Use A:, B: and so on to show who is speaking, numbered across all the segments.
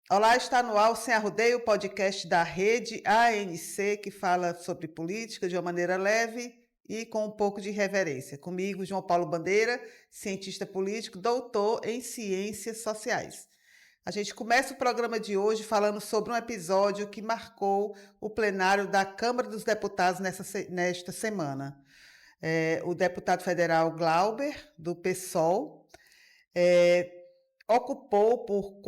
A: Olá, está no ar o Sem Arrodeio, o podcast da rede ANC, que fala sobre política de uma maneira leve e com um pouco de irreverência. Comigo, João Paulo Bandeira, cientista político, doutor em ciências sociais. A gente começa o programa de hoje falando sobre um episódio que marcou o plenário da Câmara dos Deputados nesta semana. O deputado federal Glauber, do PSOL, ocupou por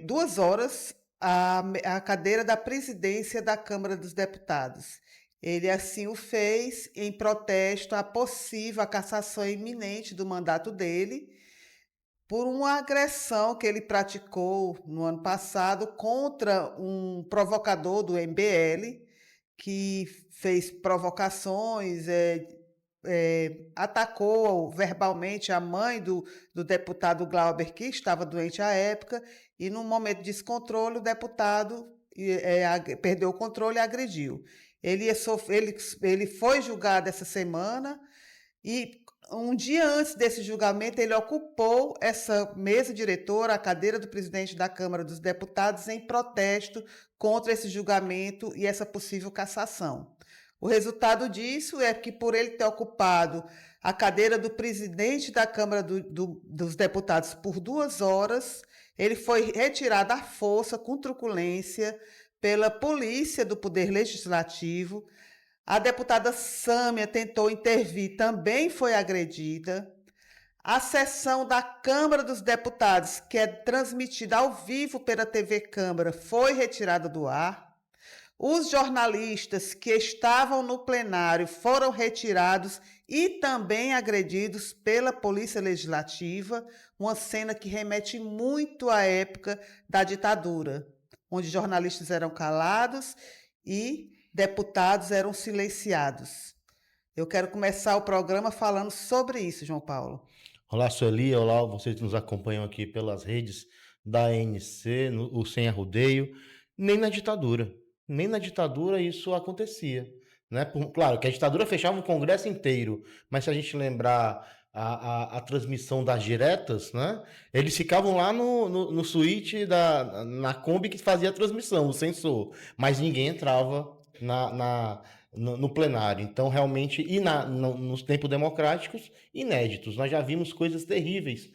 A: 2 horas a cadeira da presidência da Câmara dos Deputados. Ele assim o fez em protesto à possível cassação iminente do mandato dele por uma agressão que ele praticou no ano passado contra um provocador do MBL, que fez provocações, atacou verbalmente a mãe do deputado Glauber, que estava doente à época, e num momento de descontrole, o deputado perdeu o controle e agrediu. Ele foi julgado essa semana e um dia antes desse julgamento ele ocupou essa mesa diretora, a cadeira do presidente da Câmara dos Deputados, em protesto contra esse julgamento e essa possível cassação. O resultado disso é que, por ele ter ocupado a cadeira do presidente da Câmara dos Deputados por 2 horas, ele foi retirado à força, com truculência, pela polícia do Poder Legislativo. A deputada Sâmia tentou intervir, também foi agredida. A sessão da Câmara dos Deputados, que é transmitida ao vivo pela TV Câmara, foi retirada do ar. Os jornalistas que estavam no plenário foram retirados e também agredidos pela Polícia Legislativa, uma cena que remete muito à época da ditadura, onde jornalistas eram calados e deputados eram silenciados. Eu quero começar o programa falando sobre isso, João Paulo.
B: Olá, Sueli, olá, vocês que nos acompanham aqui pelas redes da ANC, o Sem Arrodeio. Nem na ditadura isso acontecia, né? Claro que a ditadura fechava o Congresso inteiro, mas se a gente lembrar a transmissão das diretas, né? Eles ficavam lá no suíte na Kombi que fazia a transmissão, o sensor, mas ninguém entrava no plenário. Então, realmente, nos tempos democráticos, inéditos. Nós já vimos coisas terríveis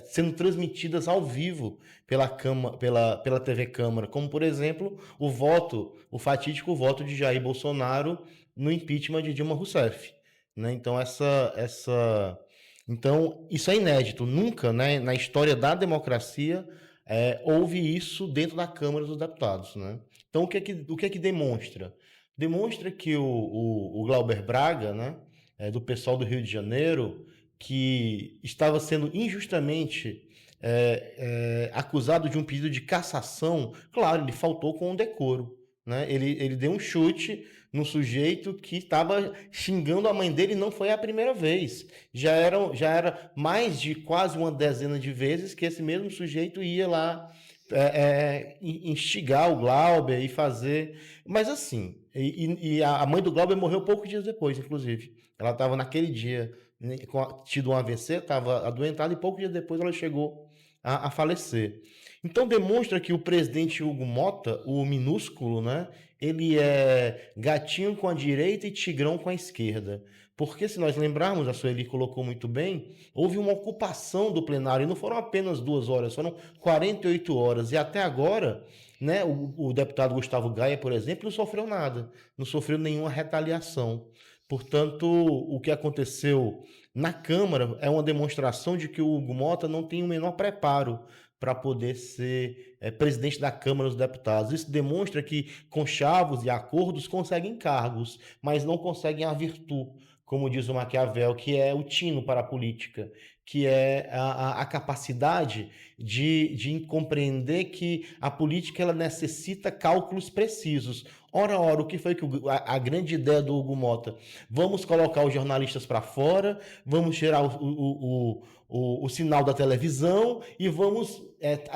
B: sendo transmitidas ao vivo pela TV Câmara, como, por exemplo, o fatídico voto de Jair Bolsonaro no impeachment de Dilma Rousseff. Né? Então, então, isso é inédito. Nunca, né, na história da democracia, houve isso dentro da Câmara dos Deputados. Né? Então, o que é que demonstra? Demonstra que o Glauber Braga, né, do pessoal do Rio de Janeiro, que estava sendo injustamente acusado de um pedido de cassação, claro, ele faltou com o decoro. Né? Ele deu um chute no sujeito que estava xingando a mãe dele, e não foi a primeira vez. Já era mais de quase uma dezena de vezes que esse mesmo sujeito ia lá instigar o Glauber e fazer... Mas assim, a mãe do Glauber morreu poucos dias depois, inclusive. Ela estava naquele dia, tido um AVC, estava adoentada, e poucos dias depois ela chegou a falecer. Então demonstra que o presidente Hugo Motta, o minúsculo, né, ele é gatinho com a direita e tigrão com a esquerda. Porque, se nós lembrarmos, a Sueli colocou muito bem, houve uma ocupação do plenário, e não foram apenas 2 horas, foram 48 horas. E até agora, né, o deputado Gustavo Gaia, por exemplo, não sofreu nada, não sofreu nenhuma retaliação. Portanto, o que aconteceu na Câmara é uma demonstração de que o Hugo Motta não tem o menor preparo para poder ser presidente da Câmara dos Deputados. Isso demonstra que conchavos e acordos conseguem cargos, mas não conseguem a virtude, como diz o Maquiavel, que é o tino para a política, que é a capacidade de compreender que a política ela necessita cálculos precisos. Ora, o que foi que a grande ideia do Hugo Motta? Vamos colocar os jornalistas para fora, vamos tirar o sinal da televisão e vamos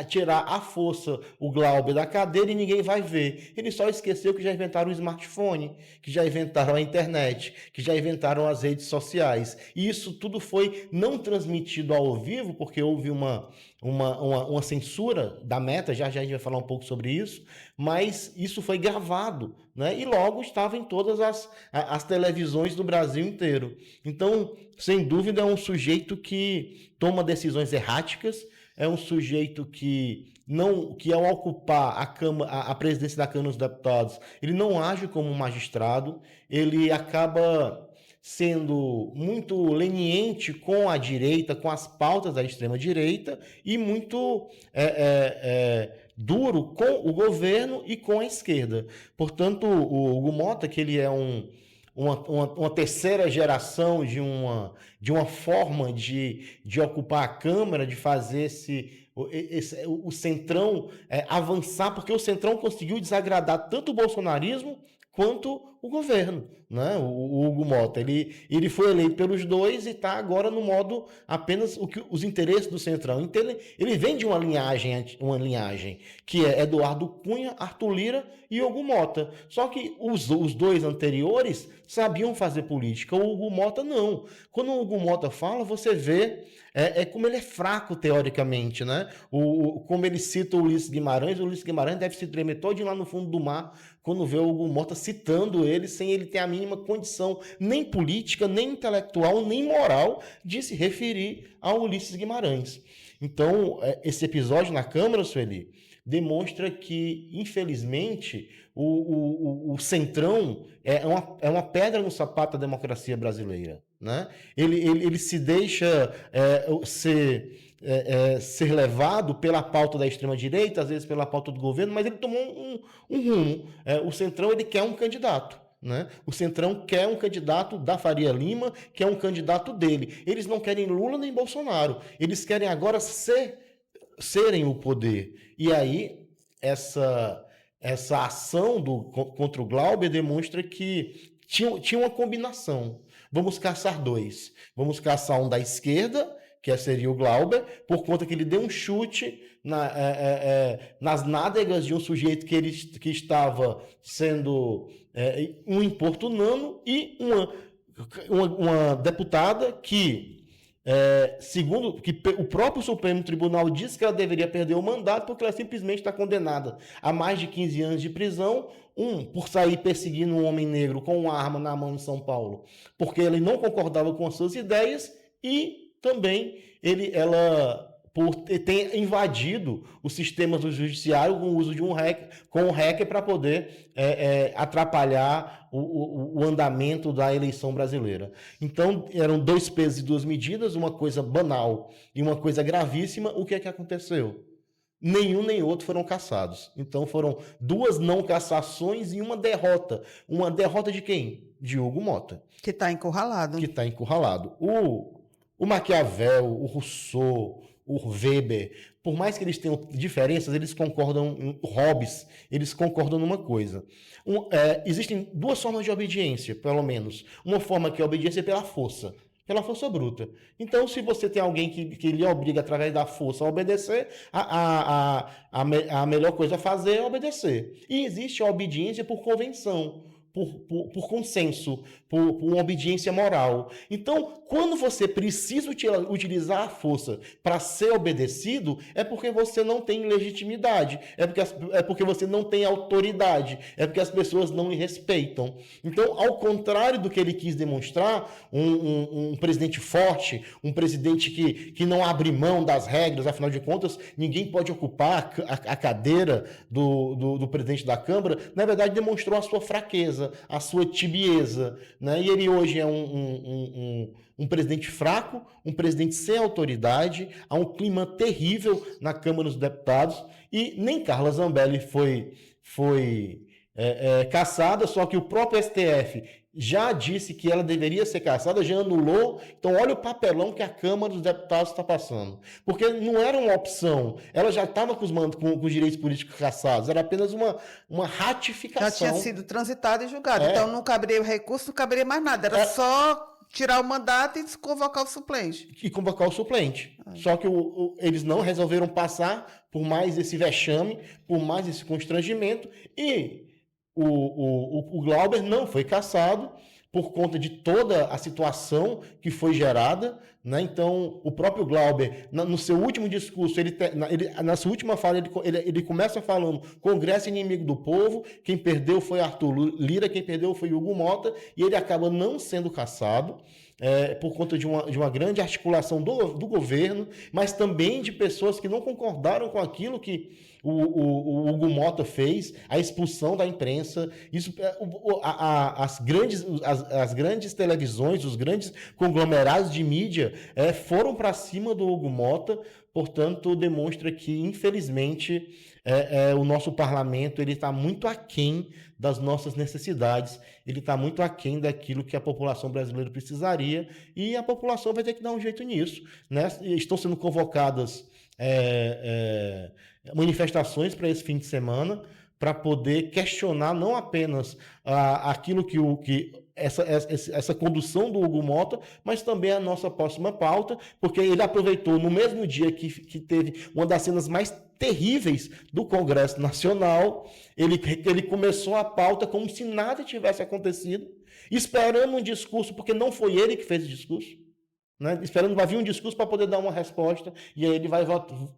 B: tirar à força o Glauber da cadeira e ninguém vai ver. Ele só esqueceu que já inventaram o smartphone, que já inventaram a internet, que já inventaram as redes sociais. E isso tudo foi não transmitido emitido ao vivo, porque houve uma censura da Meta, já a gente vai falar um pouco sobre isso, mas isso foi gravado, né? E logo estava em todas as televisões do Brasil inteiro. Então, sem dúvida, é um sujeito que toma decisões erráticas, é um sujeito que ao ocupar a presidência da Câmara dos Deputados, ele não age como um magistrado, ele acaba sendo muito leniente com a direita, com as pautas da extrema-direita e muito duro com o governo e com a esquerda. Portanto, o Hugo Mota, que ele é uma terceira geração de uma forma de ocupar a Câmara, de fazer o Centrão avançar, porque o Centrão conseguiu desagradar tanto o bolsonarismo quanto o governo, né? O Hugo Mota, ele foi eleito pelos dois e está agora no modo apenas os interesses do Centrão. Então ele vem de uma linhagem que é Eduardo Cunha, Arthur Lira e Hugo Mota. Só que os dois anteriores sabiam fazer política, o Hugo Mota não. Quando o Hugo Mota fala, você vê como ele é fraco teoricamente, né? Como ele cita o Ulisses Guimarães deve se tremer todinho lá no fundo do mar quando vê o Hugo Mota citando ele sem ele ter a mínima condição nem política, nem intelectual, nem moral de se referir ao Ulisses Guimarães. Então, esse episódio na Câmara, Sueli, demonstra que, infelizmente, o Centrão é uma pedra no sapato da democracia brasileira, né? Ele se deixa ser levado pela pauta da extrema-direita, às vezes pela pauta do governo, mas ele tomou um rumo. O Centrão ele quer um candidato. Né? O Centrão quer um candidato da Faria Lima, que é um candidato dele. Eles não querem Lula nem Bolsonaro. Eles querem agora serem o poder. E aí, essa ação contra o Glauber demonstra que tinha uma combinação. Vamos caçar dois. Vamos caçar um da esquerda, que seria o Glauber, por conta que ele deu um chute nas nádegas de um sujeito que estava sendo um importunando, e uma deputada que, segundo que o próprio Supremo Tribunal disse que ela deveria perder o mandato porque ela simplesmente está condenada a mais de 15 anos de prisão, por sair perseguindo um homem negro com uma arma na mão em São Paulo, porque ele não concordava com as suas ideias, e também ela por ter invadido os sistemas do judiciário com o uso de um hacker para poder atrapalhar o andamento da eleição brasileira. Então, eram dois pesos e duas medidas, uma coisa banal e uma coisa gravíssima. O que é que aconteceu? Nenhum nem outro foram cassados. Então, foram duas não cassações e uma derrota. Uma derrota de quem? De Hugo Mota.
A: Que está encurralado.
B: O Maquiavel, o Rousseau, o Weber, por mais que eles tenham diferenças, eles concordam, Hobbes, eles concordam numa coisa. Existem duas formas de obediência, pelo menos. Uma forma que é a obediência pela força bruta. Então, se você tem alguém que lhe obriga através da força a obedecer, a melhor coisa a fazer é obedecer. E existe a obediência por convenção, por consenso, por uma obediência moral. Então, quando você precisa utilizar a força para ser obedecido, é porque você não tem legitimidade, é porque você não tem autoridade, é porque as pessoas não lhe respeitam. Então, ao contrário do que ele quis demonstrar, um presidente forte, um presidente que não abre mão das regras, afinal de contas, ninguém pode ocupar a cadeira do presidente da Câmara, na verdade demonstrou a sua fraqueza, a sua tibieza, né? E ele hoje é um presidente fraco, um presidente sem autoridade, há um clima terrível na Câmara dos Deputados, e nem Carla Zambelli foi cassada, só que o próprio STF já disse que ela deveria ser cassada, já anulou. Então, olha o papelão que a Câmara dos Deputados está passando. Porque não era uma opção, ela já estava com os direitos políticos cassados, era apenas uma ratificação.
A: Já tinha sido transitada e julgada. Então, não caberia o recurso, não caberia mais nada. Era só tirar o mandato e convocar o suplente.
B: Só que eles não resolveram passar por mais esse vexame, por mais esse constrangimento, e o Glauber não foi cassado, por conta de toda a situação que foi gerada, né? Então, o próprio Glauber, no seu último discurso, na sua última fala, ele começa falando: Congresso inimigo do povo, quem perdeu foi Arthur Lira, quem perdeu foi Hugo Mota, e ele acaba não sendo cassado. Por conta de uma grande articulação do governo, mas também de pessoas que não concordaram com aquilo que o Hugo Mota fez, a expulsão da imprensa. Isso, as grandes televisões, os grandes conglomerados de mídia foram para cima do Hugo Mota. Portanto, demonstra que, infelizmente, o nosso parlamento está muito aquém das nossas necessidades, ele está muito aquém daquilo que a população brasileira precisaria, e a população vai ter que dar um jeito nisso, né? Estão sendo convocadas manifestações para esse fim de semana, para poder questionar não apenas aquilo que essa condução do Hugo Mota, mas também a nossa próxima pauta, porque ele aproveitou no mesmo dia que teve uma das cenas mais terríveis do Congresso Nacional, ele começou a pauta como se nada tivesse acontecido, esperando um discurso, porque não foi ele que fez o discurso, né? Esperando vai vir um discurso para poder dar uma resposta, e aí ele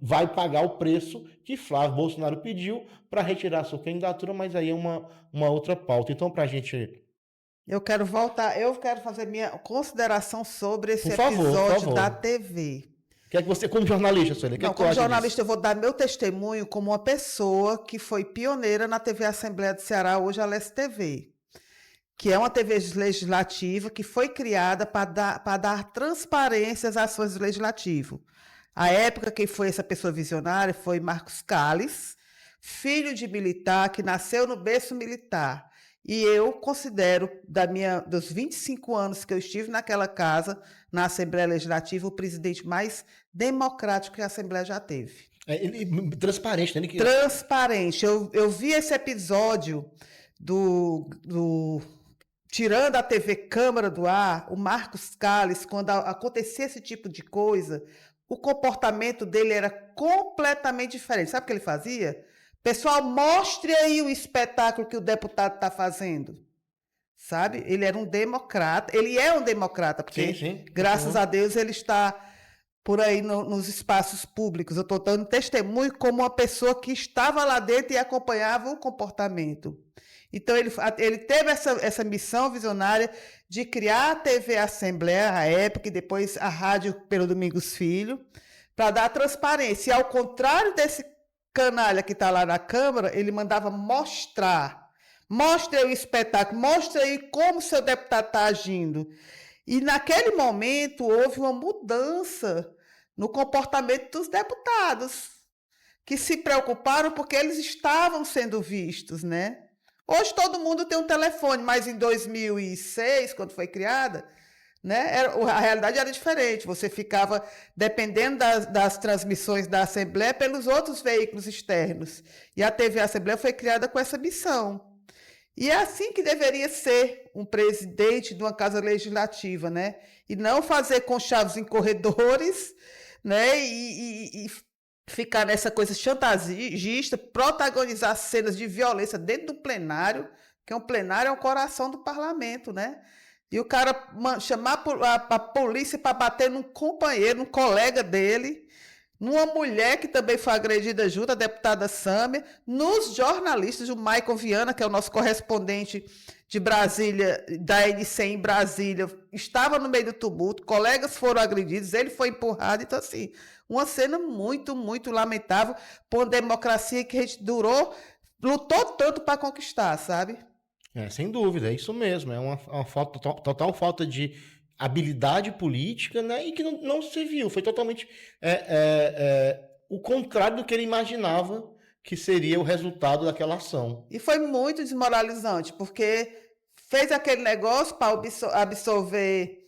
B: vai pagar o preço que Flávio Bolsonaro pediu para retirar a sua candidatura, mas aí é uma outra pauta. Então, para a gente...
A: Eu quero fazer minha consideração sobre esse
B: Por favor.
A: da TV.
B: O que é que você, como jornalista, Sueli,
A: como jornalista, eu vou dar meu testemunho como uma pessoa que foi pioneira na TV Assembleia do Ceará, hoje a Leste TV, que é uma TV legislativa que foi criada para dar transparência às ações do legislativo. À época, quem foi essa pessoa visionária foi Marcos Calles, filho de militar, que nasceu no berço militar. E eu considero, dos 25 anos que eu estive naquela casa, na Assembleia Legislativa, o presidente mais democrático que a Assembleia já teve.
B: Transparente, né?
A: Transparente. Eu vi esse episódio tirando a TV Câmara do ar, o Marcos Calles, quando acontecia esse tipo de coisa, o comportamento dele era completamente diferente. Sabe o que ele fazia? Pessoal, mostre aí o espetáculo que o deputado está fazendo. Sabe? Ele era um democrata. Ele é um democrata, porque,
B: sim.
A: Graças a Deus, ele está por aí nos espaços públicos. Eu estou dando testemunho como uma pessoa que estava lá dentro e acompanhava o comportamento. Então, ele teve essa missão visionária de criar a TV Assembleia, à época, e depois a rádio pelo Domingos Filho, para dar transparência. E, ao contrário desse canalha que está lá na Câmara, ele mandava mostrar. Mostre aí o espetáculo, mostre aí como o seu deputado está agindo. E, naquele momento, houve uma mudança no comportamento dos deputados, que se preocuparam porque eles estavam sendo vistos, né? Hoje todo mundo tem um telefone, mas em 2006, quando foi criada, né, a realidade era diferente. Você ficava dependendo das transmissões da Assembleia pelos outros veículos externos. E a TV Assembleia foi criada com essa missão. E é assim que deveria ser um presidente de uma casa legislativa, né? E não fazer conchados em corredores, né? E ficar nessa coisa chantagista, protagonizar cenas de violência dentro do plenário, que um plenário é o coração do parlamento, né? E o cara chamar a polícia para bater num companheiro, num colega dele, numa mulher que também foi agredida junto, a deputada Sâmia, nos jornalistas, o Maicon Viana, que é o nosso correspondente de Brasília, da NC em Brasília, estava no meio do tumulto, colegas foram agredidos, ele foi empurrado. Então, assim, uma cena muito, muito lamentável por uma democracia que a gente lutou tanto para conquistar, sabe?
B: Sem dúvida, é isso mesmo. É uma total falta de habilidade política, né? E que não se viu. Foi totalmente o contrário do que ele imaginava que seria o resultado daquela ação.
A: E foi muito desmoralizante, porque fez aquele negócio para absolver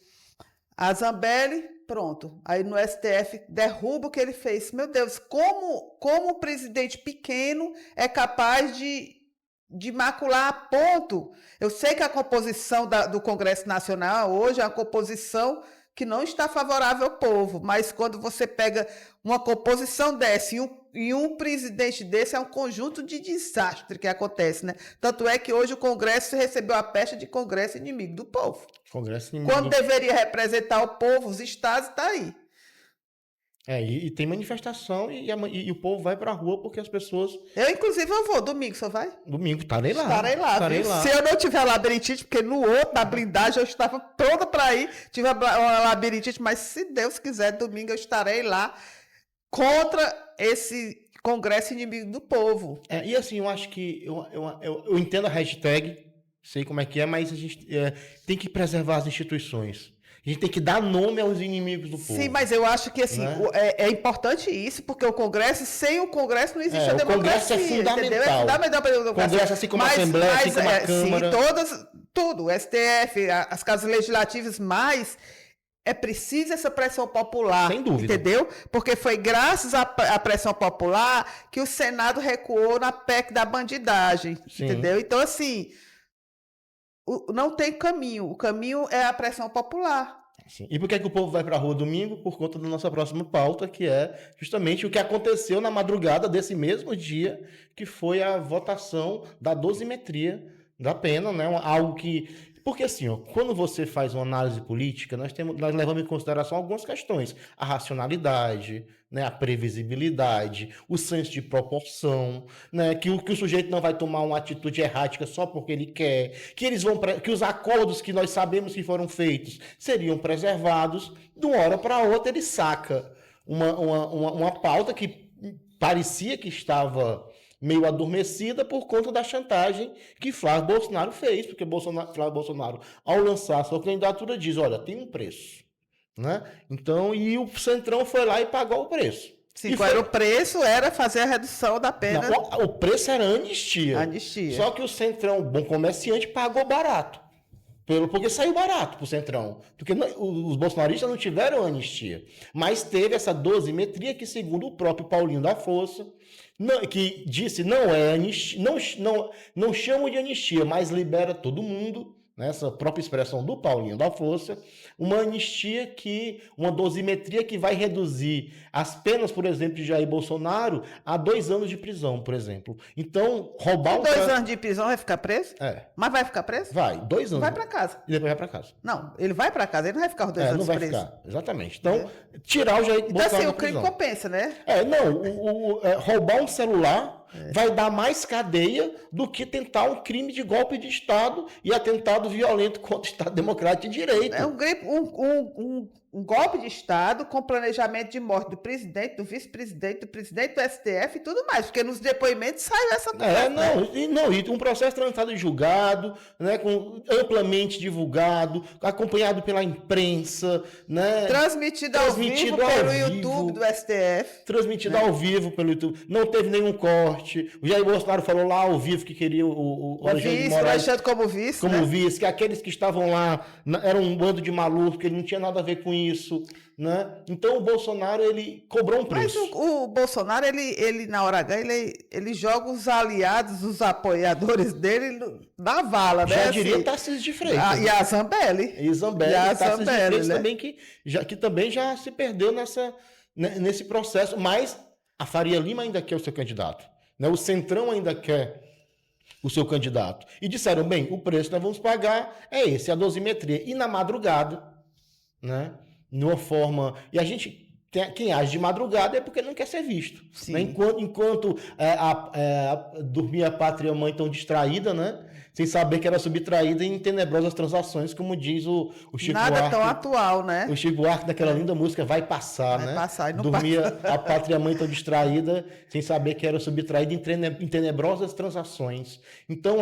A: a Zambelli, pronto. Aí no STF derruba o que ele fez. Meu Deus, como um presidente pequeno é capaz de macular a ponto? Eu sei que a composição do Congresso Nacional hoje é uma composição que não está favorável ao povo, mas quando você pega uma composição dessa e um um presidente desse é um conjunto de desastre que acontece, né? Tanto é que hoje o Congresso recebeu a pecha de Congresso inimigo do povo.
B: Congresso inimigo
A: Quando deveria representar o povo, os estados, está aí.
B: E tem manifestação e o povo vai pra rua porque as pessoas...
A: Inclusive, eu vou. Domingo, você vai?
B: Domingo, estarei lá.
A: Estarei lá. Se eu não tiver labirintite, porque no outro, na blindagem, eu estava toda para ir, tive uma labirintite, mas se Deus quiser, domingo eu estarei lá contra esse Congresso inimigo do povo.
B: E assim, eu acho que... Eu entendo a hashtag, sei como é que é, mas a gente tem que preservar as instituições. A gente tem que dar nome aos inimigos do povo.
A: Sim, mas eu acho que assim,
B: né?
A: é importante isso, porque o Congresso, sem o Congresso não existe a
B: O Congresso
A: democracia.
B: é fundamental.
A: Entendeu? É fundamental para a democracia.
B: O Congresso, assim como a Assembleia, assim como a Câmara.
A: Sim, tudo, o STF, as casas legislativas, mas é preciso essa pressão popular.
B: Sem dúvida.
A: Entendeu? Porque foi graças à pressão popular que o Senado recuou na PEC da bandidagem.
B: Sim.
A: Entendeu? Então, assim... não tem caminho. O caminho é a pressão popular.
B: Sim. E por que o povo vai para a rua domingo? Por conta da nossa próxima pauta, que é justamente o que aconteceu na madrugada desse mesmo dia, que foi a votação da dosimetria da pena, né? Algo que... Porque assim, quando você faz uma análise política, nós levamos em consideração algumas questões. A racionalidade, né, a previsibilidade, o senso de proporção, né, que o sujeito não vai tomar uma atitude errática só porque ele quer, que os acordos que nós sabemos que foram feitos seriam preservados. De uma hora para outra ele saca uma pauta que parecia que estava meio adormecida por conta da chantagem que Flávio Bolsonaro fez, porque Flávio Bolsonaro, ao lançar sua candidatura, diz, olha, tem um preço. Né? Então, e o Centrão foi lá e pagou o preço.
A: Sim, qual era o preço? Era fazer a redução da pena.
B: Não, o preço era anistia.
A: Anistia.
B: Só que o Centrão, bom comerciante, pagou barato. Porque saiu barato pro Centrão. Porque os bolsonaristas não tiveram anistia. Mas teve essa dosimetria que, segundo o próprio Paulinho da Força, que disse não é anistia, não chamam de anistia, mas libera todo mundo, né, essa própria expressão do Paulinho da Força, uma anistia uma dosimetria que vai reduzir as penas, por exemplo, de Jair Bolsonaro a 2 anos de prisão, por exemplo. Então, roubar
A: 2 anos de prisão vai ficar preso? Mas vai ficar preso?
B: Vai, 2 anos.
A: Vai para casa.
B: E depois vai para casa.
A: Não, ele vai para casa, ele não vai ficar os 2 anos preso.
B: Não vai ficar, exatamente. Então, tirar o Jair Bolsonaro
A: então, assim, o crime
B: prisão.
A: compensa, né?
B: Roubar um celular vai dar mais cadeia do que tentar um crime de golpe de Estado e atentado violento contra o Estado Democrático de Direito.
A: É um golpe de Estado com planejamento de morte do presidente, do vice-presidente, do presidente do STF e tudo mais, porque nos depoimentos saiu essa coisa.
B: E um processo transitado em julgado, né, amplamente divulgado, acompanhado pela imprensa, né,
A: transmitido ao vivo pelo YouTube do STF.
B: Transmitido ao vivo pelo YouTube. Não teve nenhum corte. O Jair Bolsonaro falou lá ao vivo que queria o Alexandre de Moraes
A: como vice,
B: como vice, que aqueles que estavam lá eram um bando de malucos, que ele não tinha nada a ver com isso, né? Então o Bolsonaro, ele cobrou um preço.
A: Mas o Bolsonaro, ele na hora H, ele joga os aliados, os apoiadores dele na vala, né?
B: Já diria Tarcísio de Freitas.
A: E a Zambelli.
B: E a Tarcísio de Freitas, né? também, que também já se perdeu nesse processo, mas a Faria Lima ainda quer o seu candidato. Né? O Centrão ainda quer o seu candidato. E disseram, bem, o preço que nós vamos pagar é esse, a dosimetria. E na madrugada, né? Numa forma... E a gente... Quem age de madrugada é porque não quer ser visto. Né? Enquanto dormia a pátria mãe tão distraída, né? Sem saber que era subtraída em tenebrosas transações, como diz o Chico Buarque.
A: Nada tão atual, né?
B: O Chico Buarque, daquela linda música, Vai Passar, né?
A: Passar e não
B: dormia a pátria mãe tão distraída, sem saber que era subtraída em tenebrosas transações. Então,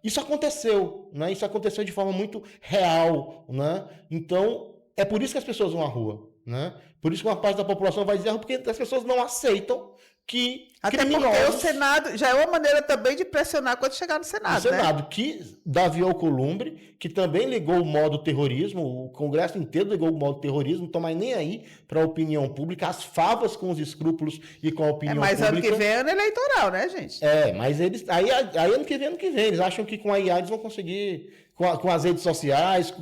B: isso aconteceu, né? Isso aconteceu de forma muito real, né? Então, é por isso que as pessoas vão à rua, né? Por isso que uma parte da população vai dizer, porque as pessoas não aceitam que
A: até porque o Senado já é uma maneira também de pressionar quando chegar no Senado.
B: O Senado, que Davi Alcolumbre, que também ligou o modo terrorismo, o Congresso inteiro ligou o modo terrorismo, não toma nem aí para a opinião pública, as favas com os escrúpulos e com a opinião pública.
A: Mas ano que vem é ano eleitoral, né, gente?
B: Mas eles. Aí ano que vem, eles acham que com a IA eles vão conseguir com as redes sociais,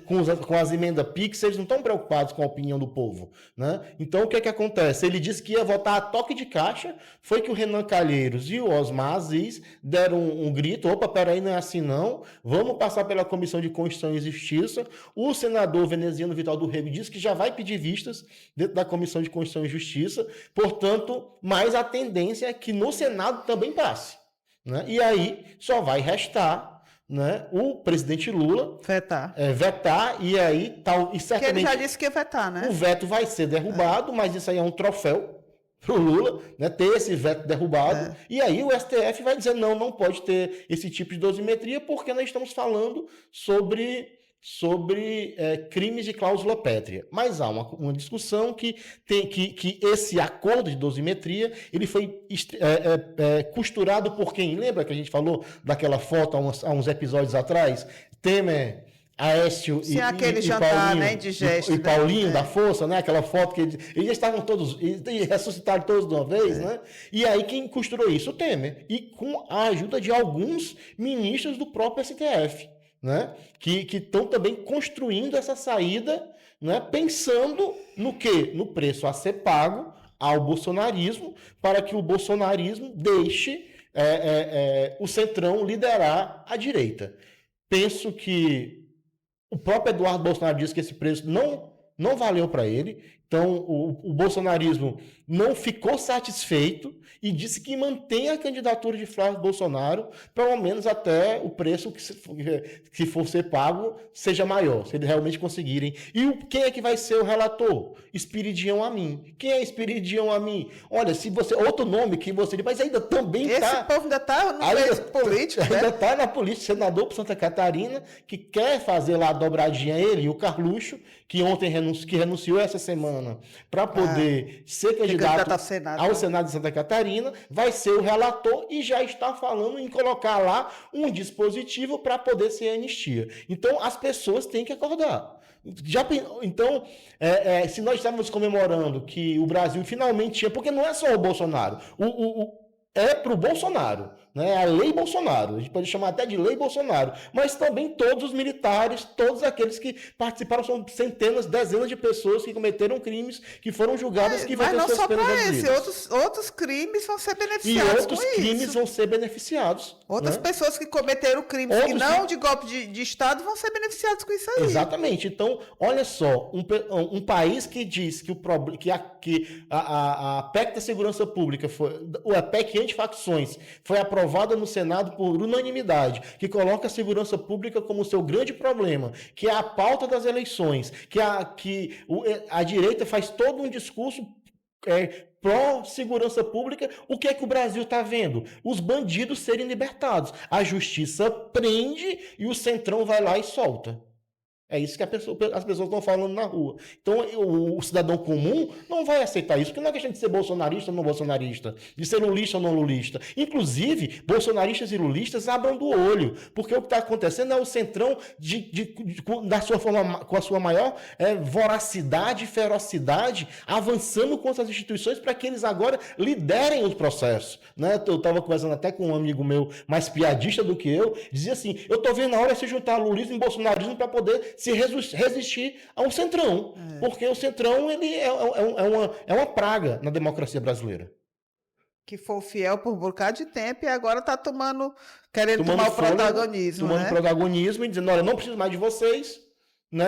B: com as emendas PIX, eles não estão preocupados com a opinião do povo, né? Então, o que é que acontece? Ele disse que ia votar a toque de caixa, foi que o Renan Calheiros e o Osmar Aziz deram um grito, opa, peraí, não é assim não, vamos passar pela Comissão de Constituição e Justiça. O senador veneziano Vital do Rego disse que já vai pedir vistas dentro da Comissão de Constituição e Justiça, portanto, mas a tendência é que no Senado também passe, né? E aí só vai restar, né, o presidente Lula vetar e aí tal, e certamente
A: que ele já disse que ia vetar, né?
B: O veto vai ser derrubado, mas isso aí é um troféu pro Lula, né, ter esse veto derrubado, e aí o STF vai dizer não pode ter esse tipo de dosimetria porque nós estamos falando sobre crimes de cláusula pétrea. Mas há uma discussão que esse acordo de dosimetria ele foi costurado por quem? Lembra que a gente falou daquela foto há uns episódios atrás? Temer, Aécio
A: aquele jantar,
B: Paulinho,
A: né, indigesto,
B: e Paulinho da Força, né? Aquela foto que eles já estavam todos, eles ressuscitaram todos de uma vez, né? E aí quem costurou isso? O Temer. E com a ajuda de alguns ministros do próprio STF. Né? Que estão também construindo essa saída, né? Pensando no quê? No preço a ser pago ao bolsonarismo, para que o bolsonarismo deixe o Centrão liderar a direita. Penso que o próprio Eduardo Bolsonaro disse que esse preço não valeu para ele, então o bolsonarismo não ficou satisfeito e disse que mantém a candidatura de Flávio Bolsonaro, pelo menos até o preço que for ser pago seja maior, se eles realmente conseguirem. E quem é que vai ser o relator? Espiridião Amin. Quem é Espiridião Amin? Olha, se você outro nome que você diz, mas ainda também
A: está... Esse povo ainda está no meio político, né?
B: Ainda está na política, senador por Santa Catarina, que quer fazer lá a dobradinha, ele e o Carluxo, que ontem renunciou essa semana para poder ser candidato ao Senado de Santa Catarina, vai ser o relator e já está falando em colocar lá um dispositivo para poder ser anistia. Então, as pessoas têm que acordar. Então, se nós estávamos comemorando que o Brasil finalmente tinha... Porque não é só o Bolsonaro. É para o Bolsonaro, né? A lei Bolsonaro, a gente pode chamar até de lei Bolsonaro, mas também todos os militares, todos aqueles que participaram, são centenas, dezenas de pessoas que cometeram crimes, que foram julgadas, que vão ter suas penas reduzidas.
A: Outros crimes vão ser beneficiados.
B: E outros crimes vão ser beneficiados.
A: Outras pessoas que cometeram crimes que não de golpe de Estado vão ser beneficiados com isso aí.
B: Exatamente. Então, olha só, um país que diz que a PEC da Segurança Pública, a PEC antifacções, foi aprovada no Senado por unanimidade, que coloca a segurança pública como seu grande problema, que é a pauta das eleições, que a direita faz todo um discurso pró-segurança pública. O que é que o Brasil está vendo? Os bandidos serem libertados. A justiça prende e o Centrão vai lá e solta. É isso que as pessoas estão falando na rua. Então, o cidadão comum não vai aceitar isso, porque não é questão de ser bolsonarista ou não bolsonarista, de ser lulista ou não lulista. Inclusive, bolsonaristas e lulistas abram do olho, porque o que está acontecendo é o Centrão com a sua maior voracidade e ferocidade, avançando contra as instituições para que eles agora liderem os processos. Né? Eu estava conversando até com um amigo meu, mais piadista do que eu, dizia assim, eu estou vendo a hora de se juntar lulismo e bolsonarismo para poder se resistir ao Centrão, porque o Centrão ele é uma praga na democracia brasileira.
A: Que foi fiel por um bocado de tempo e agora está querendo tomar o protagonismo.
B: Tomando protagonismo e dizendo, olha, não preciso mais de vocês. Né?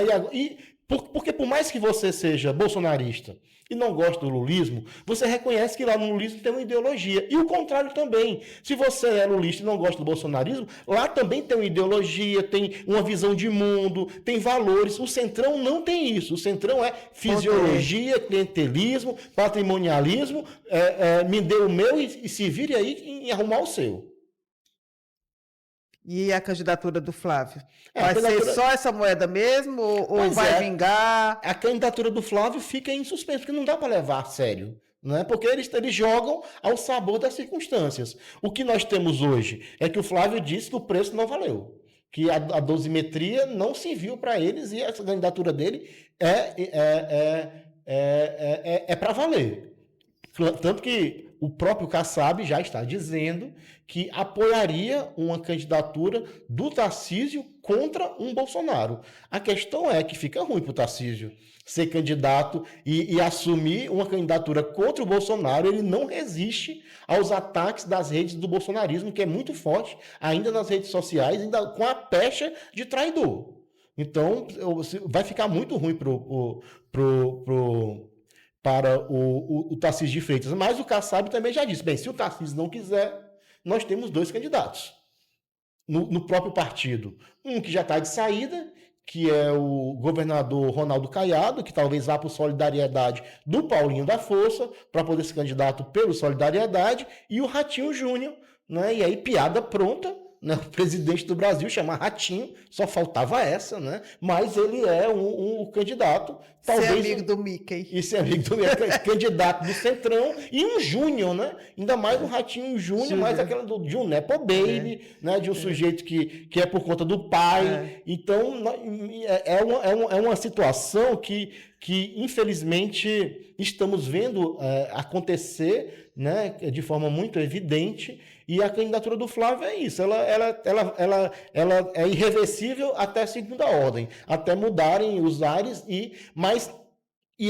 B: Porque por mais que você seja bolsonarista e não gosta do lulismo, você reconhece que lá no lulismo tem uma ideologia. E o contrário também. Se você é lulista e não gosta do bolsonarismo, lá também tem uma ideologia, tem uma visão de mundo, tem valores. O Centrão não tem isso. O Centrão é fisiologia, clientelismo, patrimonialismo, me dê o meu e se vire aí em arrumar o seu.
A: E a candidatura do Flávio? Vai ser só essa moeda mesmo ou vai vingar?
B: A candidatura do Flávio fica em suspenso, porque não dá para levar a sério. Né? Porque eles jogam ao sabor das circunstâncias. O que nós temos hoje é que o Flávio disse que o preço não valeu. Que a dosimetria não serviu para eles e essa candidatura dele é para valer. Tanto que o próprio Kassab já está dizendo que apoiaria uma candidatura do Tarcísio contra um Bolsonaro. A questão é que fica ruim para o Tarcísio ser candidato e assumir uma candidatura contra o Bolsonaro. Ele não resiste aos ataques das redes do bolsonarismo, que é muito forte, ainda nas redes sociais, ainda com a pecha de traidor. Então, vai ficar muito ruim para o Tarcísio de Freitas. Mas o Kassab também já disse, bem, se o Tarcísio não quiser, nós temos 2 candidatos no próprio partido. Um que já está de saída, que é o governador Ronaldo Caiado, que talvez vá por solidariedade do Paulinho da Força, para poder ser candidato pelo Solidariedade, e o Ratinho Júnior, né? E aí, piada pronta, né? O presidente do Brasil chama Ratinho, só faltava essa, né? Mas ele é um candidato, talvez...
A: Ser amigo do Mickey.
B: E ser amigo do Mickey, candidato do Centrão, e um Júnior, né? Ainda mais um Ratinho Júnior, mais aquela de um Nepo Baby, né? De um sujeito que é por conta do pai. Então, é uma situação que infelizmente, estamos vendo acontecer, né? De forma muito evidente. E a candidatura do Flávio é isso, ela é irreversível até segunda ordem, até mudarem os ares, e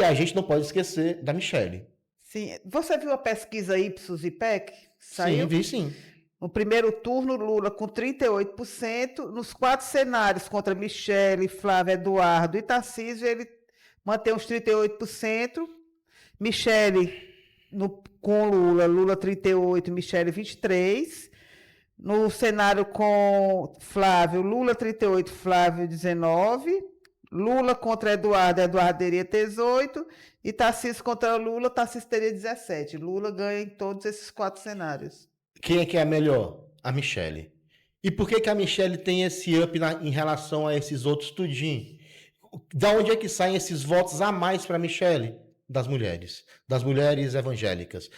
B: a gente não pode esquecer da Michelle.
A: Sim, você viu a pesquisa Ipsos IPEC? Saiu?
B: Sim, vi sim.
A: No primeiro turno, Lula com 38%, nos 4 cenários contra Michelle, Flávio, Eduardo e Tarcísio, ele mantém uns 38%, Michelle... com Lula 38, Michelle 23. No cenário com Flávio, Lula 38, Flávio 19. Lula contra Eduardo, Eduardo teria 18. E Tarcísio contra Lula, Tarcísio teria 17. Lula ganha em todos esses 4 cenários.
B: Quem é que é a melhor? A Michelle. E por que a Michelle tem esse up em relação a esses outros tudinho? Da onde é que saem esses votos a mais para a Michelle? Das mulheres evangélicas,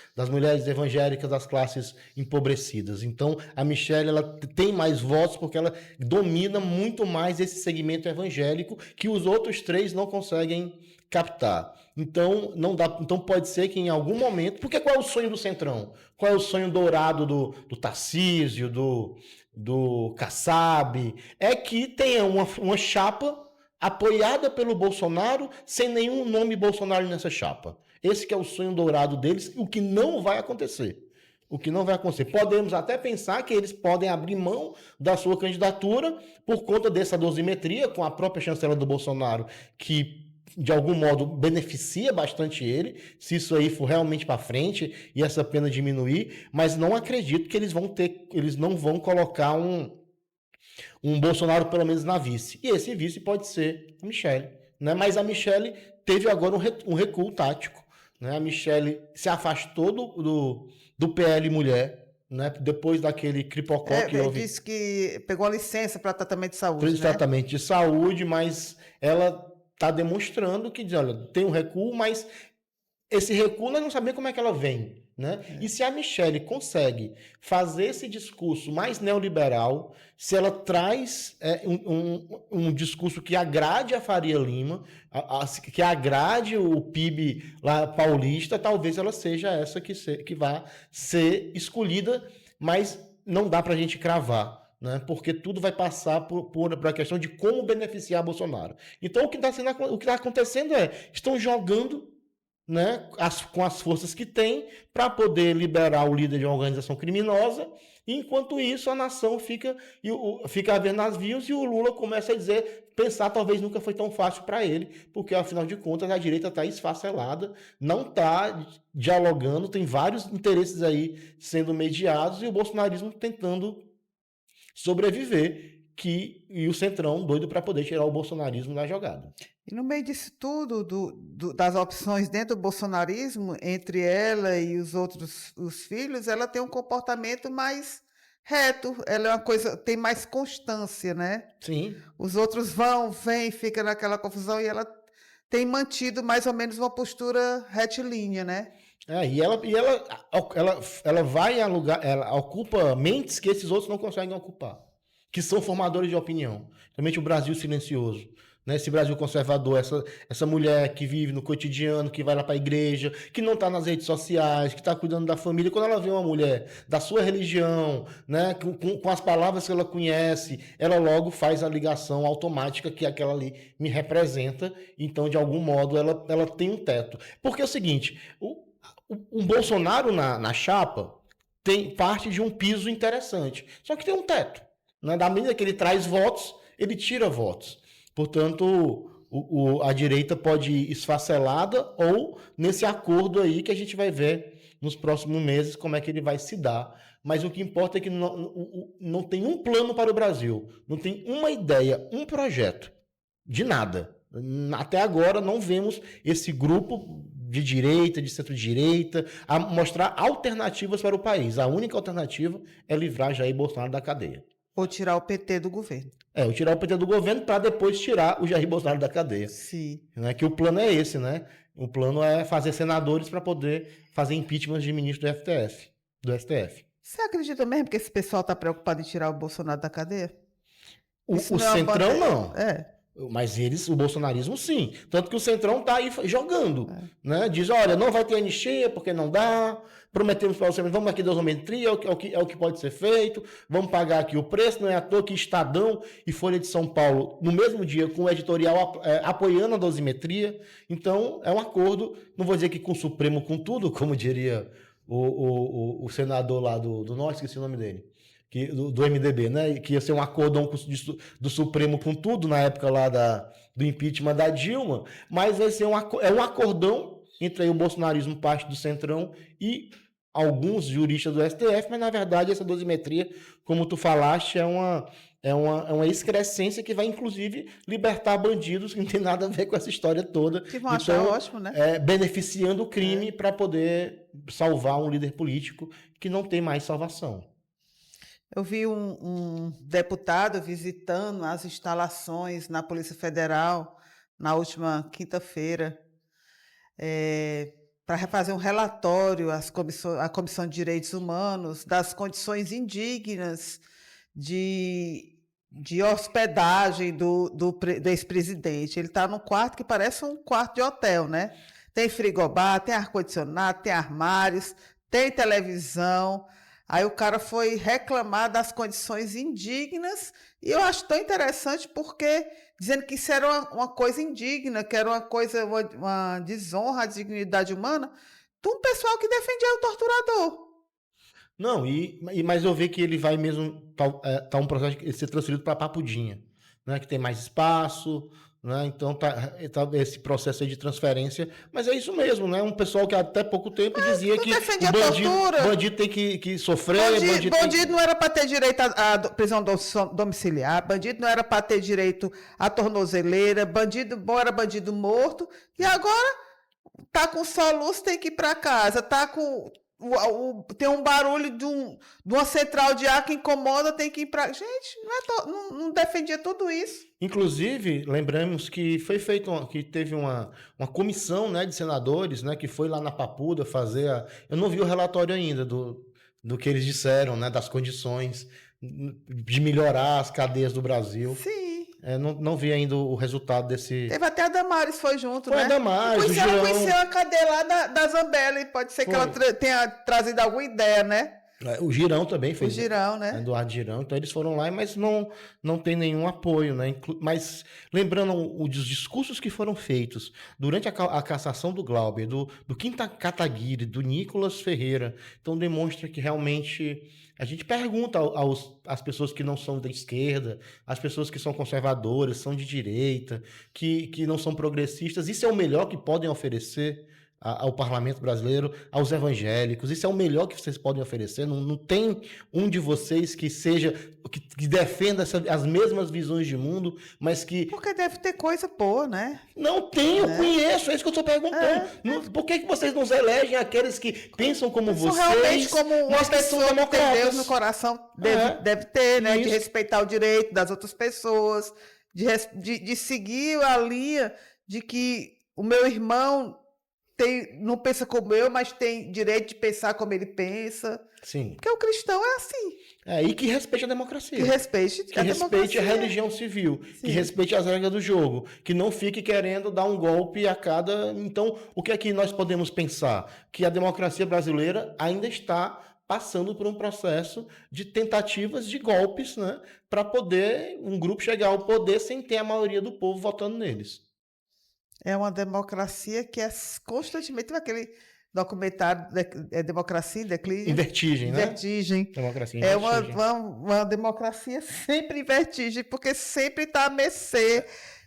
B: das classes empobrecidas. Então, a Michelle, ela tem mais votos porque ela domina muito mais esse segmento evangélico que os outros 3 não conseguem captar. Então, não dá, então pode ser que em algum momento... Porque qual é o sonho do Centrão? Qual é o sonho dourado do Tarcísio, do Kassab? É que tenha uma chapa apoiada pelo Bolsonaro, sem nenhum nome Bolsonaro nessa chapa. Esse que é o sonho dourado deles, o que não vai acontecer. Podemos até pensar que eles podem abrir mão da sua candidatura por conta dessa dosimetria com a própria chancela do Bolsonaro, que de algum modo beneficia bastante ele, se isso aí for realmente para frente e essa pena diminuir, mas não acredito que eles não vão colocar um Bolsonaro pelo menos na vice. E esse vice pode ser a Michelle, né? Mas a Michelle teve agora um recuo tático, né? A Michelle se afastou do PL Mulher, né? Depois daquele cripocó que houve.
A: Disse que pegou a licença para tratamento de saúde,
B: né? Tratamento de saúde, mas ela está demonstrando que, olha, tem um recuo, mas esse recuo nós não sabemos como é que ela vem. Né? E se a Michelle consegue fazer esse discurso mais neoliberal, se ela traz um discurso que agrade a Faria Lima, que agrade o PIB lá paulista, talvez ela seja essa que vai ser escolhida, mas não dá para a gente cravar. Né? Porque tudo vai passar por a questão de como beneficiar Bolsonaro. Então o que está acontecendo estão jogando, né, com as forças que tem para poder liberar o líder de uma organização criminosa, e enquanto isso a nação fica a ver navios e o Lula começa a pensar talvez nunca foi tão fácil para ele, porque afinal de contas a direita está esfacelada, não está dialogando, tem vários interesses aí sendo mediados e o bolsonarismo tentando sobreviver, e o Centrão doido para poder tirar o bolsonarismo da jogada.
A: E no meio disso tudo, das opções dentro do bolsonarismo, entre ela e os filhos, ela tem um comportamento mais reto, ela é uma coisa, tem mais constância, né?
B: Sim.
A: Os outros vêm, fica naquela confusão, e ela tem mantido mais ou menos uma postura retilínea, né?
B: E ela vai alugar, ela ocupa mentes que esses outros não conseguem ocupar, que são formadores de opinião, principalmente o Brasil silencioso. né? Esse Brasil conservador, essa mulher que vive no cotidiano, que vai lá para a igreja, que não está nas redes sociais, que está cuidando da família. Quando ela vê uma mulher da sua religião, né, com as palavras que ela conhece, ela logo faz a ligação automática que aquela ali me representa. Então, de algum modo, ela tem um teto. Porque é o seguinte, o Bolsonaro na chapa tem parte de um piso interessante, só que tem um teto. Né? Da medida que ele traz votos, ele tira votos. Portanto, a direita pode ir esfacelada ou nesse acordo aí que a gente vai ver nos próximos meses como é que ele vai se dar. Mas o que importa é que não tem um plano para o Brasil, não tem uma ideia, um projeto, de nada. Até agora não vemos esse grupo de direita, de centro-direita, a mostrar alternativas para o país. A única alternativa é livrar Jair Bolsonaro da cadeia.
A: Ou tirar o PT do governo.
B: Ou tirar o PT do governo para depois tirar o Jair Bolsonaro da cadeia.
A: Sim.
B: Né? Que o plano é esse, né? O plano é fazer senadores para poder fazer impeachment de ministro do STF.
A: Você acredita mesmo que esse pessoal está preocupado em tirar o Bolsonaro da cadeia?
B: O Centrão não.
A: É.
B: Mas o bolsonarismo sim. Tanto que o Centrão está aí jogando. Né? Diz, olha, não vai ter anistia porque não dá. Prometemos para você, vamos aqui dosimetria, é o que pode ser feito. Vamos pagar aqui o preço. Não é à toa que Estadão e Folha de São Paulo, no mesmo dia, com o editorial apoiando a dosimetria. Então, é um acordo, não vou dizer que com o Supremo, com tudo, como diria o senador lá do Norte, esqueci o nome dele. Do MDB, né? Que ia ser um acordão do Supremo com tudo na época lá do impeachment da Dilma, mas vai ser um acordão entre aí o bolsonarismo, parte do Centrão e alguns juristas do STF, mas na verdade essa dosimetria, como tu falaste, é uma excrescência que vai inclusive libertar bandidos que não tem nada a ver com essa história toda.
A: Que vão achar ótimo, né?
B: Beneficiando o crime para poder salvar um líder político que não tem mais salvação.
A: Eu vi um deputado visitando as instalações na Polícia Federal na última quinta-feira para fazer um relatório à Comissão de Direitos Humanos das condições indignas de hospedagem do ex-presidente. Ele está num quarto que parece um quarto de hotel, né? Tem frigobar, tem ar-condicionado, tem armários, tem televisão. Aí o cara foi reclamar das condições indignas e eu acho tão interessante porque dizendo que isso era uma coisa indigna, que era uma desonra à dignidade humana de um pessoal que defendia o torturador.
B: Não, mas eu vi que ele vai mesmo tá um processo de ser transferido para Papudinha, né, que tem mais espaço, né, então tá esse processo aí de transferência, mas é isso mesmo, né, um pessoal que até pouco tempo dizia que o bandido tem que sofrer,
A: bandido não era para ter direito à prisão domiciliar, bandido não era para ter direito à tornozeleira, bandido bom era bandido morto, e agora tá com soluço, tem que ir para casa, tá com tem um barulho de uma central de ar que incomoda, tem que ir para... Gente, não defendia tudo isso.
B: Inclusive, lembramos que foi feito, que teve uma comissão, né, de senadores, né, que foi lá na Papuda fazer eu não vi o relatório ainda do que eles disseram, né, das condições de melhorar as cadeias do Brasil.
A: Sim.
B: Não vi ainda o resultado desse...
A: Teve até a Damares, foi junto,
B: né? Foi a Damares,
A: ela conheceu a cadeia lá da Zambelli, pode ser que ela tenha trazido alguma ideia, né?
B: O Girão também fez.
A: O Girão, né?
B: Eduardo Girão. Então eles foram lá, mas não tem nenhum apoio, né? Mas lembrando os discursos que foram feitos durante a cassação do Glauber, do Kim Kataguiri, do Nicolas Ferreira, então demonstra que realmente a gente pergunta às pessoas que não são da esquerda, às pessoas que são conservadoras, são de direita, que não são progressistas, isso é o melhor que podem oferecer ao parlamento brasileiro, aos evangélicos, isso é o melhor que vocês podem oferecer, não tem um de vocês que defenda as mesmas visões de mundo, mas que...
A: Porque deve ter coisa boa, né?
B: Não tem, eu conheço, é isso que eu estou perguntando. Por que vocês não elegem aqueles que pensam como vocês,
A: realmente como uma pessoa que tem Deus no coração, deve ter, né? Isso. De respeitar o direito das outras pessoas, de seguir a linha de que o meu irmão não pensa como eu, mas tem direito de pensar como ele pensa.
B: Sim.
A: Porque o cristão é assim.
B: E que respeite a democracia.
A: Que respeite
B: Que respeite a religião civil.
A: Sim.
B: Que respeite as regras do jogo. Que não fique querendo dar um golpe a cada... Então, o que é que nós podemos pensar? Que a democracia brasileira ainda está passando por um processo de tentativas de golpes, né, para poder um grupo chegar ao poder sem ter a maioria do povo votando neles.
A: É uma democracia que é constantemente aquele documentário Democracia em Declínio.
B: Em vertigem,
A: em
B: né?
A: Vertigem.
B: Democracia em
A: É
B: vertigem.
A: uma democracia sempre em vertigem, porque sempre está a mercê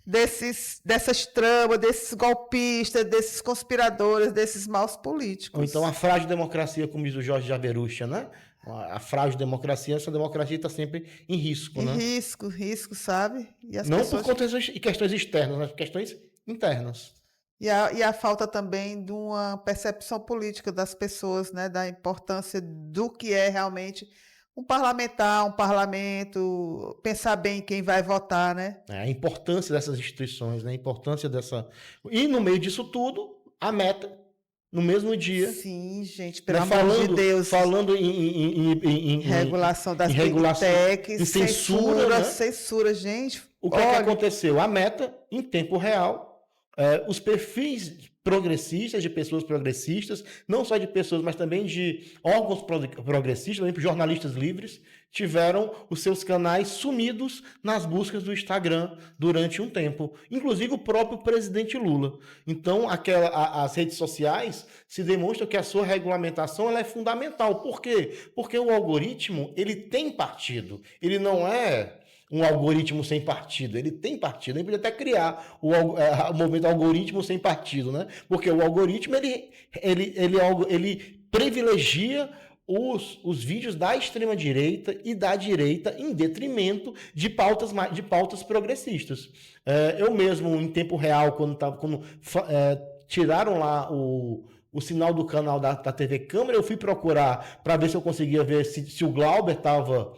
A: dessas tramas, desses golpistas, desses conspiradores, desses maus políticos.
B: Ou então a frágil democracia, como diz o Jorge Javerucha, né? A frágil democracia, essa democracia está sempre em risco, né?
A: Risco, sabe? E as
B: não
A: pessoas...
B: por conta de questões externas, mas questões internas.
A: E a falta também de uma percepção política das pessoas, né? Da importância do que é realmente um parlamentar, um parlamento, pensar bem quem vai votar, né?
B: A importância dessas instituições, né? A importância dessa... E no meio disso tudo, a meta, no mesmo dia...
A: Sim, gente, pelo
B: né?
A: amor de Deus.
B: Falando em
A: regulação das Big Techs,
B: em censura, né?
A: Censura, gente.
B: O que é que aconteceu? A meta, em tempo real, os perfis progressistas, de pessoas progressistas, não só de pessoas, mas também de órgãos progressistas, também jornalistas livres, tiveram os seus canais sumidos nas buscas do Instagram durante um tempo. Inclusive o próprio presidente Lula. Então, as redes sociais se demonstram que a sua regulamentação ela é fundamental. Por quê? Porque o algoritmo ele tem partido. Ele não é um algoritmo sem partido, ele tem partido, ele podia até criar o movimento algoritmo sem partido, né? Porque o algoritmo ele privilegia os vídeos da extrema-direita e da direita em detrimento de pautas progressistas. Eu mesmo, em tempo real, quando tiraram lá o sinal do canal da TV Câmara, eu fui procurar para ver se eu conseguia ver se o Glauber estava...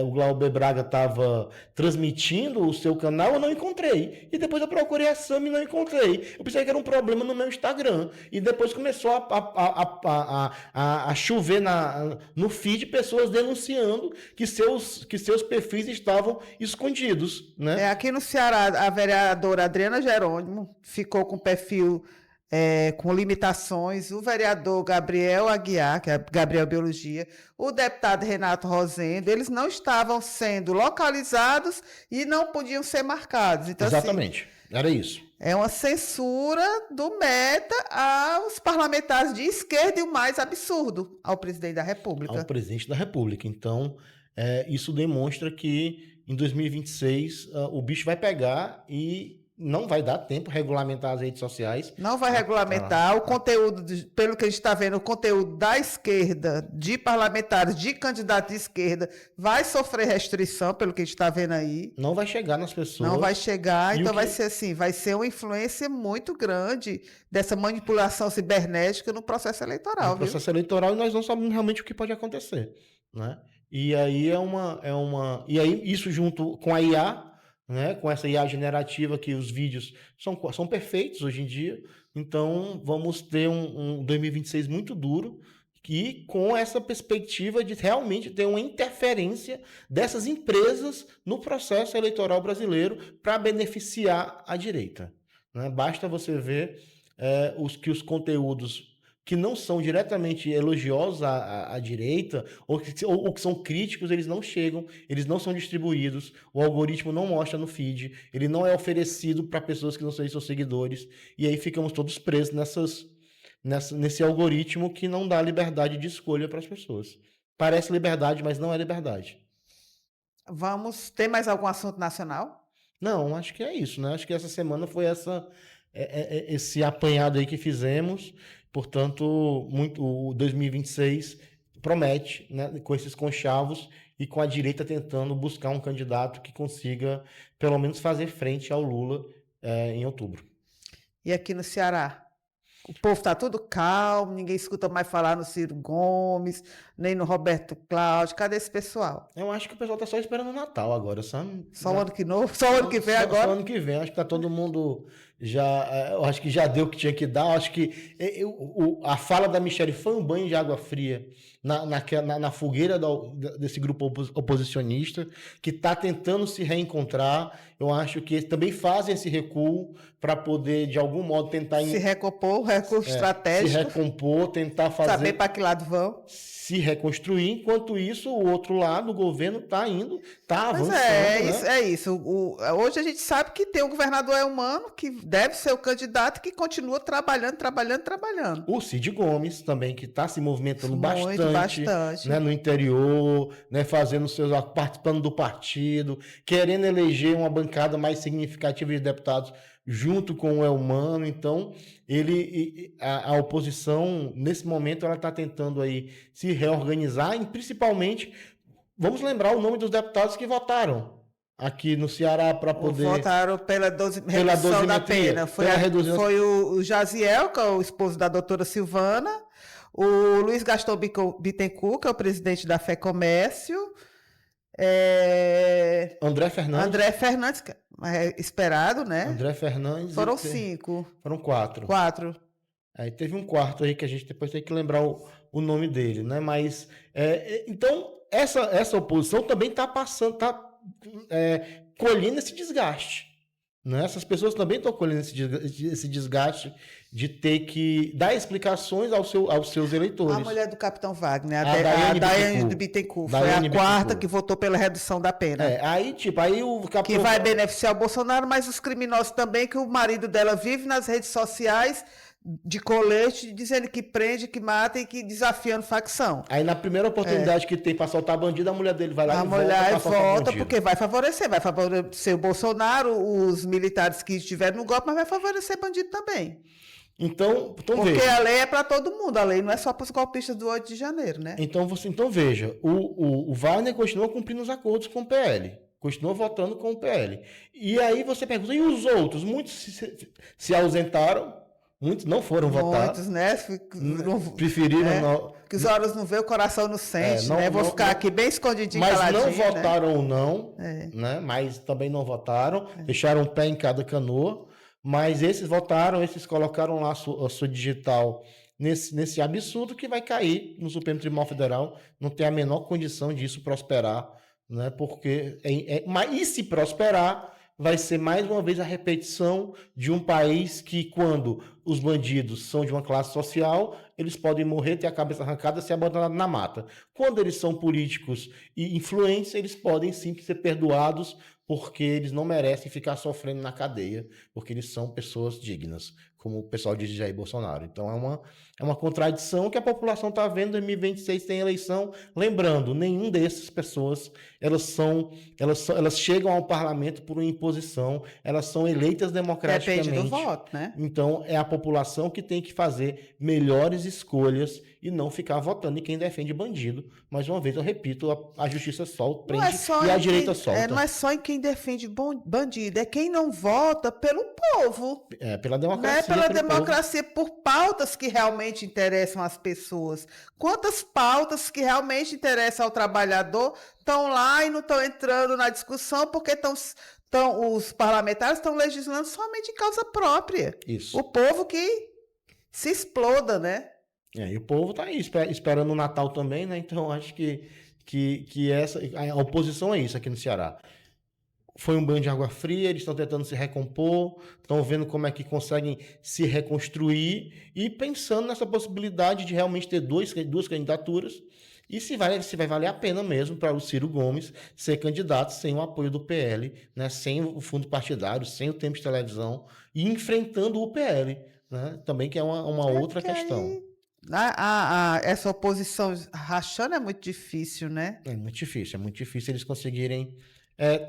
B: o Glauber Braga estava transmitindo o seu canal, eu não encontrei. E depois eu procurei a Sam e não encontrei. Eu pensei que era um problema no meu Instagram. E depois começou a chover no feed pessoas denunciando que seus perfis estavam escondidos. Né?
A: Aqui no Ceará, a vereadora Adriana Jerônimo ficou com perfil... com limitações, o vereador Gabriel Aguiar, que é Gabriel Biologia, o deputado Renato Rosendo, eles não estavam sendo localizados e não podiam ser marcados. Então,
B: exatamente,
A: assim,
B: era isso.
A: É uma censura do Meta aos parlamentares de esquerda e o mais absurdo, ao presidente da República.
B: Ao presidente da República. Então, isso demonstra que em 2026 o bicho vai pegar e não vai dar tempo regulamentar as redes sociais.
A: Não vai regulamentar o conteúdo, pelo que a gente está vendo, o conteúdo da esquerda, de parlamentares, de candidatos de esquerda, vai sofrer restrição, pelo que a gente está vendo aí.
B: Não vai chegar nas pessoas.
A: Não vai chegar, então vai ser assim, vai ser uma influência muito grande dessa manipulação cibernética no processo eleitoral.
B: No processo eleitoral, e nós não sabemos realmente o que pode acontecer. Né? E aí E aí, isso junto com a IA, né, com essa IA generativa, que os vídeos são perfeitos hoje em dia. Então, vamos ter um 2026 muito duro e com essa perspectiva de realmente ter uma interferência dessas empresas no processo eleitoral brasileiro para beneficiar a direita. Né? Basta você ver os conteúdos que não são diretamente elogiosos à direita, ou que são críticos, eles não chegam, eles não são distribuídos, o algoritmo não mostra no feed, ele não é oferecido para pessoas que não são seus seguidores, e aí ficamos todos presos nesse algoritmo que não dá liberdade de escolha para as pessoas. Parece liberdade, mas não é liberdade.
A: Vamos ter mais algum assunto nacional?
B: Não, acho que é isso, né? Acho que essa semana foi esse apanhado aí que fizemos. Portanto, o 2026 promete, né, com esses conchavos e com a direita tentando buscar um candidato que consiga, pelo menos, fazer frente ao Lula em outubro.
A: E aqui no Ceará? O povo está tudo calmo, ninguém escuta mais falar no Ciro Gomes, nem no Roberto Cláudio. Cadê esse pessoal?
B: Eu acho que o pessoal tá só esperando o Natal agora, sabe?
A: Só o ano que novo? Só o ano que vem agora?
B: Só ano que vem. Acho que tá todo mundo eu acho que já deu o que tinha que dar. Eu acho que a fala da Michelle foi um banho de água fria na fogueira desse grupo oposicionista que está tentando se reencontrar. Eu acho que também fazem esse recuo para poder, de algum modo, tentar
A: se recompor, recurso estratégico.
B: Se recompor, tentar fazer...
A: Saber para que lado vão.
B: Se reconstruir. Enquanto isso, o outro lado, o governo, está avançando.
A: Mas é isso. Hoje a gente sabe que tem o governador Elmano, que deve ser o candidato, que continua trabalhando.
B: O Cid Gomes também, que está se movimentando bastante. Né, no interior, né, participando do partido, querendo eleger uma bancada mais significativa de deputados junto com o Elmano. Então, a oposição, nesse momento, ela está tentando aí se reorganizar e, principalmente, vamos lembrar o nome dos deputados que votaram aqui no Ceará para poder...
A: Votaram pela redução da pena. Foi o Jaziel, que é o esposo da doutora Silvana, o Luiz Gaston Bittencourt, que é o presidente da FEComércio,
B: André
A: Fernandes, esperado, né?
B: André Fernandes.
A: Foram 5.
B: Foram 4.
A: 4.
B: Aí teve um quarto aí que a gente depois tem que lembrar o nome dele, né? Mas, então, essa oposição também está colhendo esse desgaste. Né? Essas pessoas também estão colhendo esse desgaste de ter que dar explicações aos seus eleitores.
A: A mulher do capitão Wagner, a Daiane Bittencourt, foi a quarta que votou pela redução da pena.
B: Aí o capitão...
A: Que vai beneficiar o Bolsonaro, mas os criminosos também, que o marido dela vive nas redes sociais de colete, dizendo que prende, que mata e que desafiando facção.
B: Aí na primeira oportunidade que tem para soltar bandido, a mulher dele vai lá
A: volta porque vai favorecer o Bolsonaro, os militares que estiveram no golpe, mas vai favorecer bandido também.
B: Então
A: porque
B: veja.
A: A lei é para todo mundo, a lei não é só para os golpistas do 8 de janeiro, né?
B: Então veja, o Wagner continua cumprindo os acordos com o PL. Continua votando com o PL. E aí você pergunta, e os outros? Muitos se ausentaram. Muitos não foram votar.
A: Muitos, né?
B: Preferiram...
A: Que os olhos não vê, o coração não sente, né? Vou ficar aqui bem escondidinho, caladinho.
B: Mas não votaram não, né? Mas também não votaram. Deixaram um pé em cada canoa. Mas esses votaram, esses colocaram lá a sua digital nesse absurdo que vai cair no Supremo Tribunal Federal. Não tem a menor condição disso prosperar, né? Porque... e se prosperar... vai ser mais uma vez a repetição de um país que, quando os bandidos são de uma classe social, eles podem morrer, ter a cabeça arrancada, ser abandonados na mata. Quando eles são políticos e influentes, eles podem sim ser perdoados, porque eles não merecem ficar sofrendo na cadeia, porque eles são pessoas dignas, como o pessoal diz de Jair Bolsonaro. Então é uma contradição que a população está vendo. Em 2026 tem eleição. Lembrando, nenhum dessas pessoas elas chegam ao parlamento por uma imposição, elas são eleitas democraticamente.
A: Depende do voto, né?
B: Então é a população que tem que fazer melhores escolhas e não ficar votando em quem defende bandido. Mais uma vez, eu repito, a justiça solta, prende e a direita solta.
A: Não é só em quem defende bandido, é quem não vota pelo povo.
B: Pela democracia.
A: Pela democracia, por pautas que realmente interessam às pessoas. Quantas pautas que realmente interessam ao trabalhador estão lá e não estão entrando na discussão porque os parlamentares estão legislando somente em causa própria.
B: Isso.
A: O povo que se exploda, né?
B: E o povo está aí esperando o Natal também, né? Então acho que a oposição é isso aqui no Ceará. Foi um banho de água fria, eles estão tentando se recompor, estão vendo como é que conseguem se reconstruir e pensando nessa possibilidade de realmente ter duas candidaturas e se vai valer a pena mesmo para o Ciro Gomes ser candidato sem o apoio do PL, né? Sem o fundo partidário, sem o tempo de televisão e enfrentando o PL, né? Também que é uma outra questão.
A: Essa oposição rachando é muito difícil, né?
B: É muito difícil eles conseguirem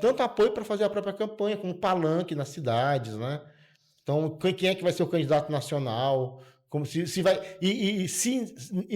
B: tanto apoio para fazer a própria campanha, como palanque nas cidades, né? Então, quem é que vai ser o candidato nacional? Como se vai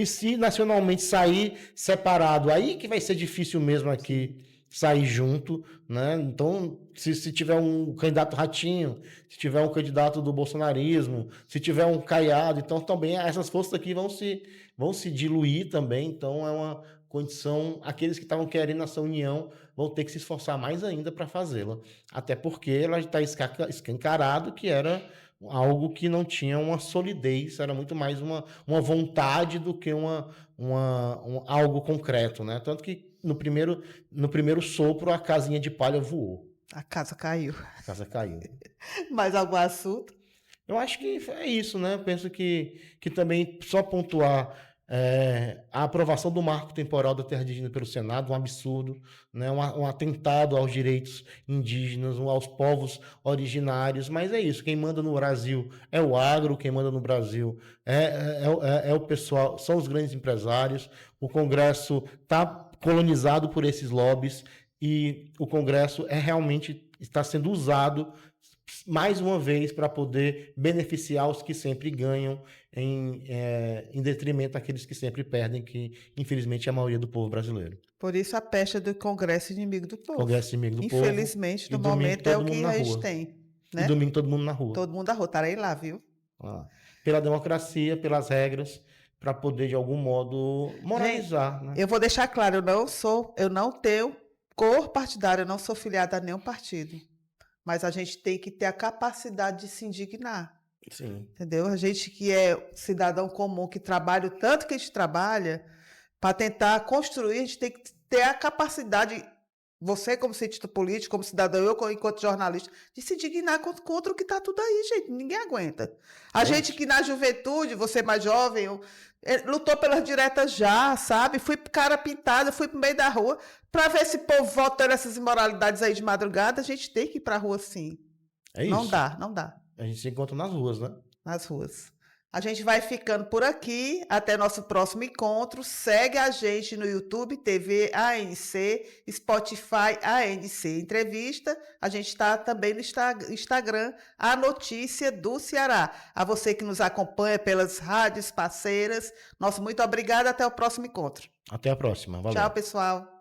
B: se nacionalmente sair separado, aí que vai ser difícil mesmo aqui sair junto, né? Então, se tiver um candidato Ratinho, se tiver um candidato do bolsonarismo, se tiver um Caiado, então também essas forças aqui vão se diluir também. Então, é uma condição, aqueles que estavam querendo essa união vão ter que se esforçar mais ainda para fazê-la. Até porque ela está escancarado que era algo que não tinha uma solidez, era muito mais uma vontade do que algo concreto, né? Tanto que no primeiro sopro a casinha de palha voou.
A: A casa caiu.
B: A casa caiu.
A: Mais algum assunto?
B: Eu acho que é isso, né? Eu penso que também só pontuar a aprovação do marco temporal da terra indígena pelo Senado, um absurdo, né? Um atentado aos direitos indígenas, aos povos originários, mas é isso, quem manda no Brasil é o agro, quem manda no Brasil é o pessoal, são os grandes empresários, o Congresso está colonizado por esses lobbies e o Congresso realmente está sendo usado mais uma vez para poder beneficiar os que sempre ganham em detrimento daqueles que sempre perdem, que infelizmente é a maioria do povo brasileiro.
A: Por isso a pecha do Congresso inimigo do povo.
B: Congresso inimigo do povo.
A: Infelizmente, no momento é o que a gente tem. Né?
B: E domingo todo mundo na rua.
A: Todo mundo na rua, estarei lá, viu?
B: Pela democracia, pelas regras, para poder de algum modo moralizar.
A: Gente,
B: né?
A: Eu vou deixar claro, eu não tenho cor partidária, eu não sou filiada a nenhum partido. Mas a gente tem que ter a capacidade de se indignar.
B: Sim.
A: Entendeu? A gente que é cidadão comum, que trabalha o tanto que a gente trabalha, para tentar construir, a gente tem que ter a capacidade, você como cientista político, como cidadão, eu enquanto jornalista, de se indignar contra o que está tudo aí, gente. Ninguém aguenta. A gente que na juventude, você mais jovem, lutou pelas diretas já, sabe? Fui cara pintada, fui pro meio da rua para ver esse povo voltando essas imoralidades aí de madrugada. A gente tem que ir pra rua sim.
B: É isso.
A: Não dá.
B: A gente se encontra nas ruas, né?
A: Nas ruas. A gente vai ficando por aqui. Até nosso próximo encontro. Segue a gente no YouTube, TV ANC, Spotify ANC Entrevista. A gente está também no Instagram, A Notícia do Ceará. A você que nos acompanha pelas rádios parceiras, nosso muito obrigado. Até o próximo encontro.
B: Até a próxima. Valeu.
A: Tchau, pessoal.